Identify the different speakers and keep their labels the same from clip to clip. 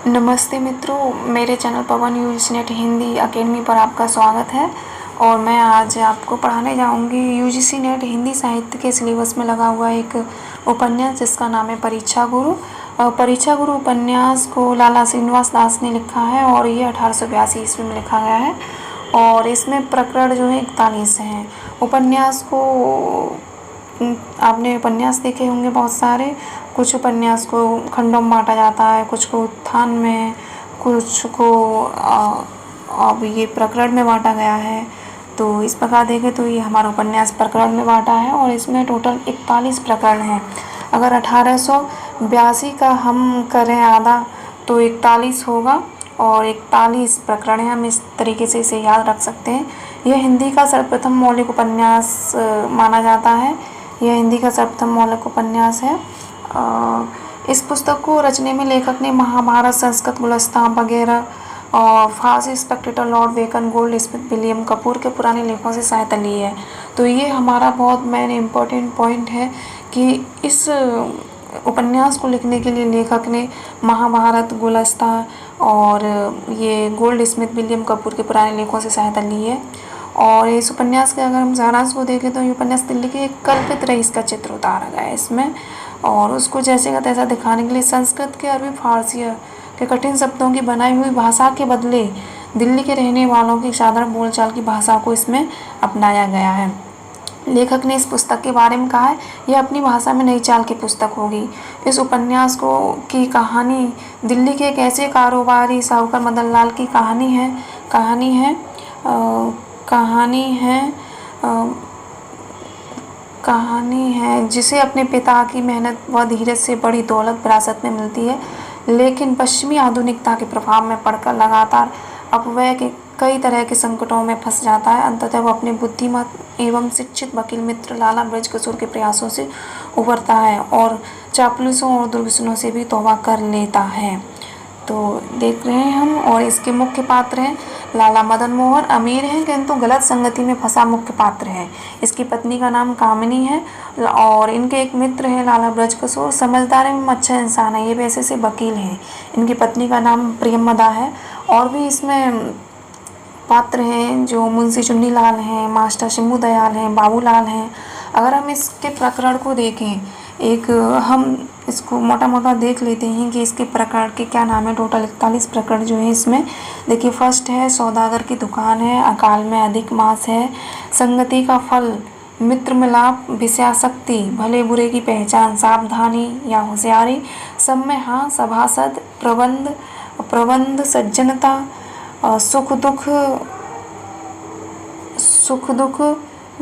Speaker 1: नमस्ते मित्रों, मेरे चैनल पवन यूजीसी नेट हिंदी अकेडमी पर आपका स्वागत है। और मैं आज आपको पढ़ाने जाऊंगी यूजीसी नेट हिंदी साहित्य के सिलेबस में लगा हुआ एक उपन्यास जिसका नाम है परीक्षा गुरु। परीक्षा गुरु उपन्यास को लाला श्रीनिवास दास ने लिखा है और ये 1882 ईस्वी में लिखा गया है। और इसमें प्रकरण जो है 41 हैं। उपन्यास को आपने उपन्यास देखे होंगे बहुत सारे। कुछ उपन्यास को खंडों में बांटा जाता है, कुछ को उत्थान में, कुछ को अब ये प्रकरण में बांटा गया है। तो इस प्रकार देखें तो ये हमारा उपन्यास प्रकरण में बांटा है और इसमें टोटल 41 प्रकरण हैं। अगर 1882 का हम करें आधा तो 41 होगा और 41 प्रकरण हैं। हम इस तरीके से इसे याद रख सकते हैं। यह हिंदी का सर्वप्रथम मौलिक उपन्यास माना जाता है। यह हिंदी का सर्वप्रथम मौलिक उपन्यास है। इस पुस्तक को रचने में लेखक ने महाभारत, संस्कृत, गुलस्तान वगैरह और Farsi Spectator, Lord Bacon, Goldsmith, William Cowper के पुराने लेखों से सहायता ली है। तो ये हमारा बहुत मेन इम्पोर्टेंट पॉइंट है कि इस उपन्यास को लिखने के लिए लेखक ने महाभारत, गुलस्तान और ये गोल्ड स्मिथ, विलियम कपूर के पुराने लेखों से सहायता ली है। और इस उपन्यास के अगर हम सारांश को देखें तो ये उपन्यास दिल्ली के एक कल्पित रईस का चित्र उतारा गया है इसमें। और उसको जैसे का तैसा दिखाने के लिए संस्कृत के, अरबी, फारसी के कठिन शब्दों की बनाई हुई भाषा के बदले दिल्ली के रहने वालों की साधारण बोलचाल की भाषा को इसमें अपनाया गया है। लेखक ने इस पुस्तक के बारे में कहा है, यह अपनी भाषा में नई चाल की पुस्तक होगी। इस उपन्यास की कहानी दिल्ली के एक ऐसे कारोबारी साहूकार मदन लाल की कहानी है जिसे अपने पिता की मेहनत व धीरज से बड़ी दौलत विरासत में मिलती है, लेकिन पश्चिमी आधुनिकता के प्रभाव में पड़कर लगातार अपव्यय के कई तरह के संकटों में फंस जाता है। अंततः वो अपने बुद्धिमत एवं शिक्षित वकील मित्र लाला बृजकिशोर के प्रयासों से उबरता है और चापलूसों और दुर्व्यसनों से भी तौबा कर लेता है। तो देख रहे हैं हम। और इसके मुख्य पात्र हैं लाला मदन मोहन, अमीर हैं किंतु गलत संगति में फंसा मुख्य पात्र है। इसकी पत्नी का नाम कामिनी है और इनके एक मित्र है लाला बृजकिशोर, समझदार एवं अच्छा इंसान है। ये वैसे से वकील हैं। इनकी पत्नी का नाम प्रियमदा है। और भी इसमें पात्र हैं जो मुंशी चुन्नीलाल हैं, मास्टर शंभू दयाल हैं, बाबूलाल हैं। अगर हम इसके प्रकरण को देखें, हम इसको मोटा मोटा देख लेते हैं कि इसके प्रकरण के क्या नाम है। टोटल 41 प्रकरण जो है इसमें। देखिए, फर्स्ट है सौदागर की दुकान है, अकाल में अधिक मास है, संगति का फल, मित्र मिलाप, विषयासक्ति, भले बुरे की पहचान, सावधानी या होशियारी, सब में हाँ, सभासद, प्रबंध, सज्जनता, सुख दुख,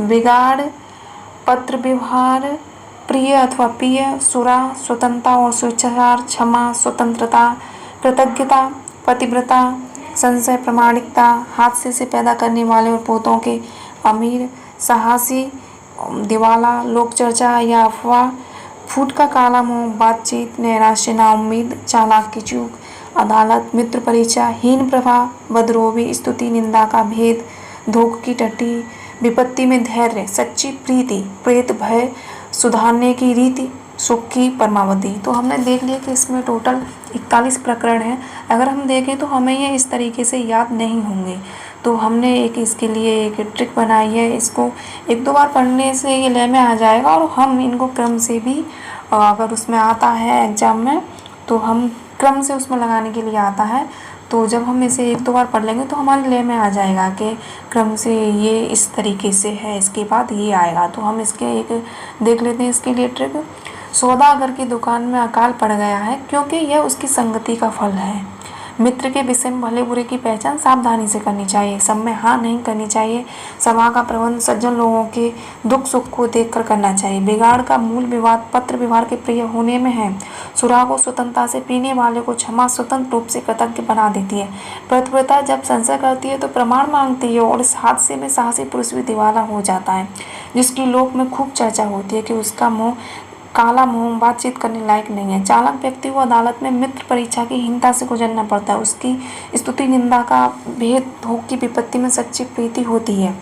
Speaker 1: बिगाड़, पत्र व्यवहार, प्रिय अथवा प्रिय, सुरा, स्वतंत्रता और स्वेच्छाचार, क्षमा, स्वतंत्रता, कृतज्ञता, पतिव्रता, संशय, प्रामाणिकता, हादसे से पैदा करने वाले और पोतों के अमीर, साहसी, दिवाला, लोक चर्चा या अफवाह, फूट का काला मुंह, बातचीत, नैराश्य, नाउम्मीद, चालाक की चूक, अदालत, मित्र परिचय, हीन प्रभा, बदरोबी, स्तुति, निंदा का भेद, धोख की टट्टी, विपत्ति में धैर्य, सच्ची प्रीति, प्रेत भय, सुधारने की रीति, सुख की परमावधि। तो हमने देख लिया कि इसमें टोटल 41 प्रकरण हैं। अगर हम देखें तो हमें ये इस तरीके से याद नहीं होंगे। तो हमने इसके लिए एक ट्रिक बनाई है। इसको एक दो बार पढ़ने से ये लय में आ जाएगा और हम इनको क्रम से भी, अगर उसमें आता है एग्जाम में तो हम क्रम से उसमें लगाने के लिए आता है। तो जब हम इसे एक दो बार पढ़ लेंगे तो हमारे लय में आ जाएगा कि क्रम से ये इस तरीके से है, इसके बाद ये आएगा। तो हम इसके एक देख लेते हैं इसके लिए ट्रिक। सौदागर की दुकान में अकाल पड़ गया है क्योंकि यह उसकी संगति का फल है। मित्र के विषय में भले बुरे की पहचान सावधानी से करनी चाहिए, सब में हाँ नहीं करनी चाहिए। सभा का प्रबंध सज्जन लोगों के दुख सुख को देखकर करना चाहिए। बिगाड़ का मूल विवाद पत्र व्यवहार के प्रिय होने में है। सुरा को स्वतंत्रता से पीने वाले को क्षमा स्वतंत्र रूप से कृतज्ञ बना देती है। प्रतिव्रता जब संशय करती है तो प्रमाण मांगती है और इस हादसे में साहसी पुरुष भी दिवाला हो जाता है, जिसकी लोक में खूब चर्चा होती है कि उसका मुँह काला मुंह, बातचीत करने लायक नहीं है। चालाक व्यक्ति को अदालत में मित्र परीक्षा की हीनता से गुजरना पड़ता है। उसकी स्तुति, निंदा का भेद, धोख की विपत्ति में सच्ची प्रीति होती है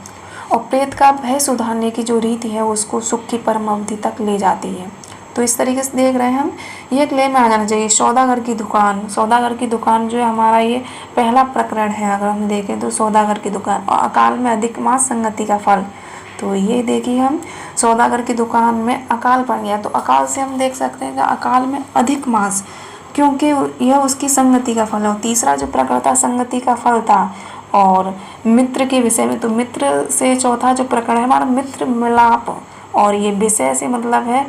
Speaker 1: और प्रेत का भय सुधारने की जो रीति है उसको सुख की परम अवधि तक ले जाती है। तो इस तरीके से देख रहे हैं हम, ये एक ले में आ जाना चाहिए। सौदागर की दुकान, सौदागर की दुकान जो है हमारा ये पहला प्रकरण है। अगर हम देखें तो सौदागर की दुकान, और अकाल में अधिक मास संगति का फल, तो ये देखिए हम सौदागर की दुकान में अकाल पड़ गया, तो अकाल से हम देख सकते हैं कि अकाल में अधिक मास, क्योंकि यह उसकी संगति का फल है। और तीसरा जो प्रकरण था संगति का फल था। और मित्र के विषय में, तो मित्र से चौथा जो प्रकरण है हमारा मित्र मिलाप, और ये विषय से मतलब है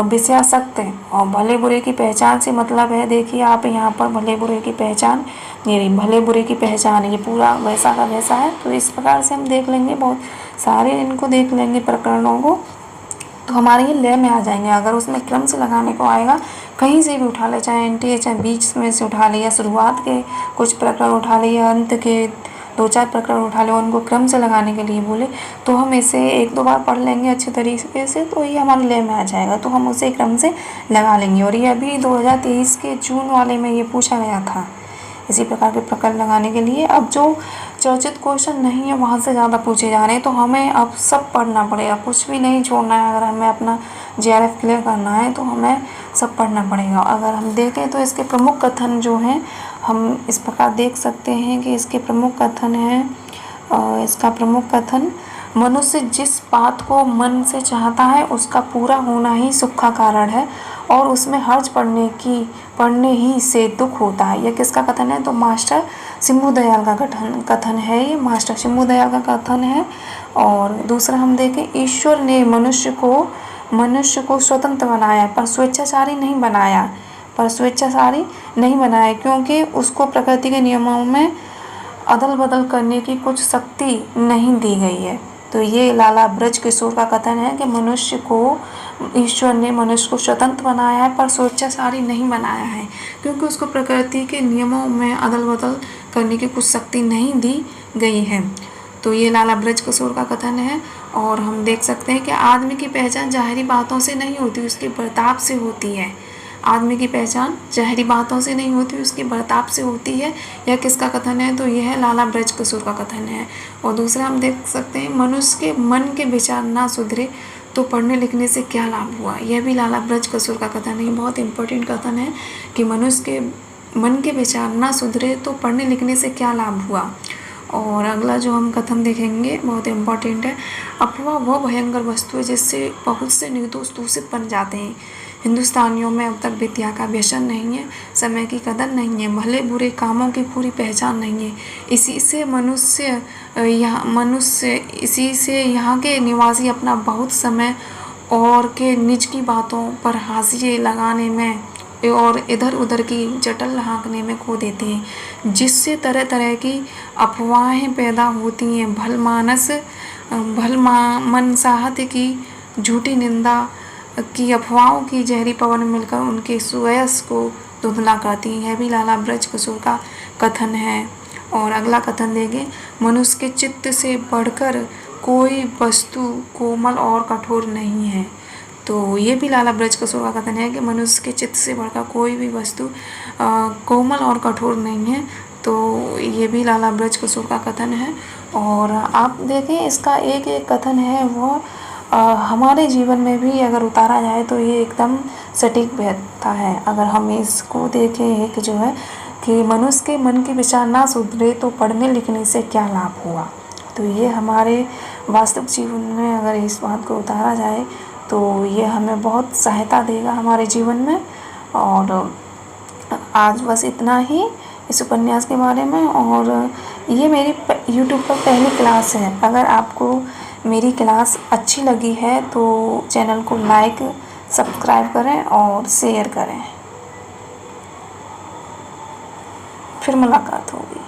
Speaker 1: विषयासक्त, और भले बुरे की पहचान से मतलब है, देखिए आप यहाँ पर भले बुरे की पहचान, ये भले बुरे की पहचान, ये पूरा वैसा का वैसा है। तो इस प्रकार से हम देख लेंगे, बहुत सारे इनको देख लेंगे प्रकरणों को, तो हमारे ये लय में आ जाएंगे। अगर उसमें क्रम से लगाने को आएगा, कहीं से भी उठा ले, चाहे एंटी चाहे बीच में से उठा ले, या शुरुआत के कुछ प्रकरण उठा ले, या अंत के 2-4 प्रकरण उठा ले, उनको क्रम से लगाने के लिए बोले, तो हम इसे 1-2 बार पढ़ लेंगे अच्छे तरीके से, तो ये हमारे लय में आ जाएगा, तो हम उसे क्रम से लगा लेंगे। और ये अभी 2023 के जून वाले में ये पूछा गया था, इसी प्रकार के प्रकरण लगाने के लिए। अब जो चर्चित क्वेश्चन नहीं है वहाँ से ज़्यादा पूछे जा रहे हैं, तो हमें अब सब पढ़ना पड़ेगा, कुछ भी नहीं छोड़ना है। अगर हमें अपना JRF क्लियर करना है तो हमें सब पढ़ना पड़ेगा। अगर हम देखें तो इसके प्रमुख कथन जो हैं, हम इस प्रकार देख सकते हैं कि इसके प्रमुख कथन हैं, इसका प्रमुख कथन, मनुष्य जिस बात को मन से चाहता है उसका पूरा होना ही सुख का कारण है, और उसमें हर्ज पड़ने ही से दुख होता है। यह किसका कथन है? तो मास्टर शंभू दयाल का कथन है, ये मास्टर शंभू दयाल का कथन है। और दूसरा हम देखें, ईश्वर ने मनुष्य को स्वतंत्र बनाया पर स्वेच्छाचारी नहीं बनाया, क्योंकि उसको प्रकृति के नियमों में अदल बदल करने की कुछ शक्ति नहीं दी गई है। तो ये लाला ब्रज किशोर का कथन है कि ईश्वर ने मनुष्य को स्वतंत्र बनाया है पर स्वेच्छाचारी नहीं बनाया है, क्योंकि उसको प्रकृति के नियमों में अदल बदल करने की कुछ शक्ति नहीं दी गई है। तो ये लाला ब्रज किशोर का कथन है। और हम देख सकते हैं कि आदमी की पहचान ज़ाहिरी बातों से नहीं होती, उसके बर्ताव से होती है। आदमी की पहचान ज़ाहिरी बातों से नहीं होती, उसके बर्ताव से होती है। यह किसका कथन है? तो यह है लाला ब्रज किशोर का कथन है। और दूसरा हम देख सकते हैं, मनुष्य के मन के विचार ना सुधरे तो पढ़ने लिखने से क्या लाभ हुआ। यह भी लाला ब्रज किशोर का कथन है, बहुत इंपॉर्टेंट कथन है कि मनुष्य के मन के विचार ना सुधरे तो पढ़ने लिखने से क्या लाभ हुआ। और अगला जो हम कथन देखेंगे बहुत इम्पॉर्टेंट है, अफवाह वह भयंकर वस्तु है जिससे बहुत से निर्दोष दूषित बन जाते हैं। हिंदुस्तानियों में अब तक विद्या का व्यसन नहीं है, समय की कदर नहीं है, भले बुरे कामों की पूरी पहचान नहीं है। इसी से यहाँ के निवासी अपना बहुत समय और के निज की बातों पर हाशिए लगाने में और इधर उधर की जटल हाँकने में खो देते हैं, जिससे तरह तरह की अफवाहें पैदा होती हैं। मनसाहत की झूठी निंदा की अफवाहों की जहरी पवन मिलकर उनके सुयश को धुंधला करती हैं। यह भी लाला ब्रज किशोर का कथन है। और अगला कथन देंगे, मनुष्य के चित्त से बढ़कर कोई वस्तु कोमल और कठोर नहीं है। तो ये भी लाला ब्रज किशोर का कथन है कि मनुष्य के चित्त से बढ़कर कोई भी वस्तु कोमल और कठोर नहीं है। तो ये भी लाला ब्रज किशोर का कथन है। और आप देखें इसका एक एक कथन है वो हमारे जीवन में भी अगर उतारा जाए तो ये एकदम सटीक बैठता है। अगर हम इसको देखें एक जो है कि मनुष्य के मन के विचार ना सुधरे तो पढ़ने लिखने से क्या लाभ हुआ। तो ये हमारे वास्तविक जीवन में अगर इस बात को उतारा जाए तो ये हमें बहुत सहायता देगा हमारे जीवन में। और आज बस इतना ही इस उपन्यास के बारे में। और ये मेरी YouTube पर पहली क्लास है। अगर आपको मेरी क्लास अच्छी लगी है तो चैनल को लाइक सब्सक्राइब करें और शेयर करें। फिर मुलाकात होगी।